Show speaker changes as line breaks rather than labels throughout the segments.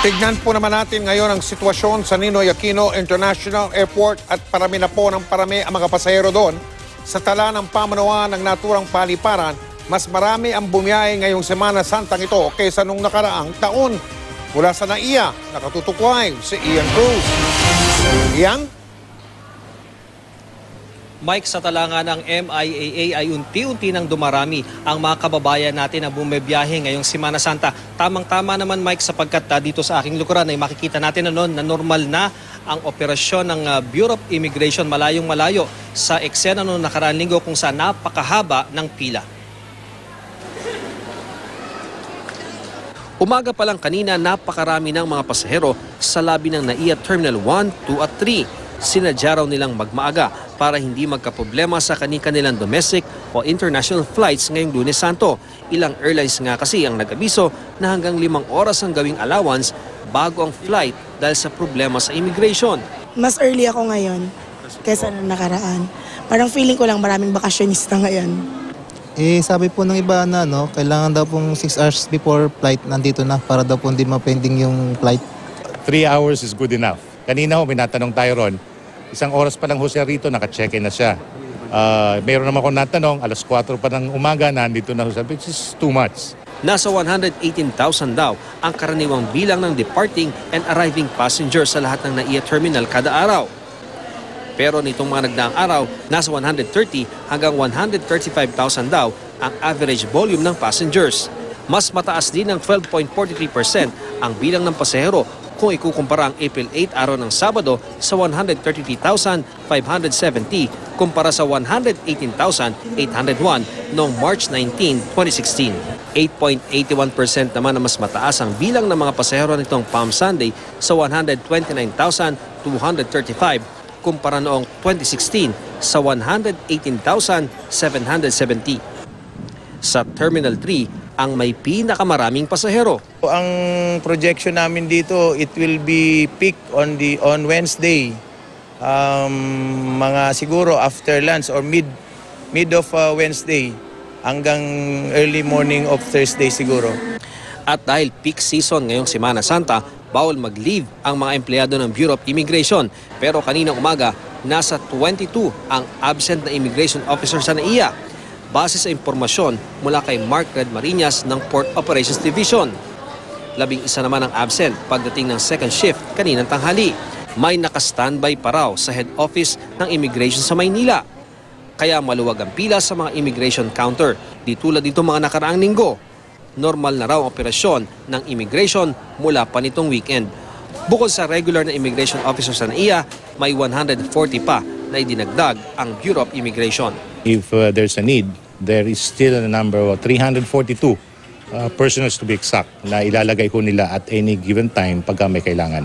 Tignan po naman natin ngayon ang sitwasyon sa Ninoy Aquino International Airport at parami na po ng parami ang mga pasahero doon. Sa tala ng pamunuan ng naturang paliparan, mas marami ang bumiyahe ngayong Semana Santang ito kaysa nung nakaraang taon. Mula sa NAIA, nakatutukway si Ian Cruz. Ian?
Mike, sa talanga ng MIAA ay unti-unti nang dumarami ang mga kababayan natin na bumibiyahe ngayong Semana Santa. Tamang-tama naman, Mike, sapagkat dito sa aking lukuran ay makikita natin na normal na ang operasyon ng Bureau of Immigration malayong-malayo sa eksena noong nakaraang linggo kung saan napakahaba ng pila. Umaga pa lang kanina, napakarami ng mga pasahero sa labi ng NAIA Terminal 1, 2 at 3. Sinadya raw nilang magmaaga para hindi magkaproblema sa kani-kanilang domestic o international flights ngayong Lunes Santo. Ilang airlines nga kasi ang nag-abiso na hanggang 5 oras ang gawing allowance bago ang flight dahil sa problema sa immigration.
Mas early ako ngayon kaysa na nakaraan. Parang feeling ko lang maraming bakasyonista ngayon.
Sabi po ng iba na kailangan daw pong 6 hours before flight nandito na para daw po hindi mapending yung flight.
3 hours is good enough. Kanina may natanong tayo ron. 1 oras pa lang ho siya rito, naka-check-in na siya. Mayroon naman akong natanong, alas 4 pa ng umaga, nandito na ho siya, which is too much.
Nasa 118,000 daw ang karaniwang bilang ng departing and arriving passengers sa lahat ng NAIA terminal kada araw. Pero nitong mga nagdaang araw, nasa 130 hanggang 135,000 daw ang average volume ng passengers. Mas mataas din ng 12.43% ang bilang ng pasahero kung ikukumpara ang April 8 araw ng Sabado sa 133,570 kumpara sa 118,801 noong March 19, 2016. 8.81% naman na mas mataas ang bilang ng mga pasahero nitong Palm Sunday sa 129,235 kumpara noong 2016 sa 118,770. Sa Terminal 3, ang may pinakamaraming pasahero.
Ang projection namin dito, it will be peak on Wednesday. Mga siguro after lunch or mid of Wednesday hanggang early morning of Thursday siguro.
At dahil peak season ngayong Semana Santa, bawal mag-leave ang mga empleyado ng Bureau of Immigration. Pero kaninang umaga, nasa 22 ang absent na immigration officer sa NAIA. Base sa impormasyon mula kay Mark Red Marinas ng Port Operations Division. 11 naman ang absent pagdating ng second shift kaninang tanghali. May naka-standby pa raw sa head office ng immigration sa Maynila. Kaya maluwag ang pila sa mga immigration counter. Di tulad dito mga nakaraang linggo. Normal na raw ang operasyon ng immigration mula pa nitong weekend. Bukod sa regular na immigration officer sa NAIA, may 140 pa na idinagdag ang Bureau of Immigration.
If there's a need, there is still a number of 342 personnel to be exact na ilalagay ko nila at any given time pagka may kailangan.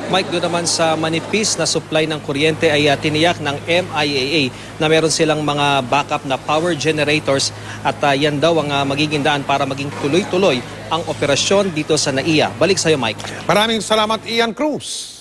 Mike, doon naman sa manipis na supply ng kuryente ay tiniyak ng MIAA na meron silang mga backup na power generators at yan daw ang magiging daan para maging tuloy-tuloy ang operasyon dito sa NAIA. Balik sa iyo, Mike.
Maraming salamat, Ian Cruz.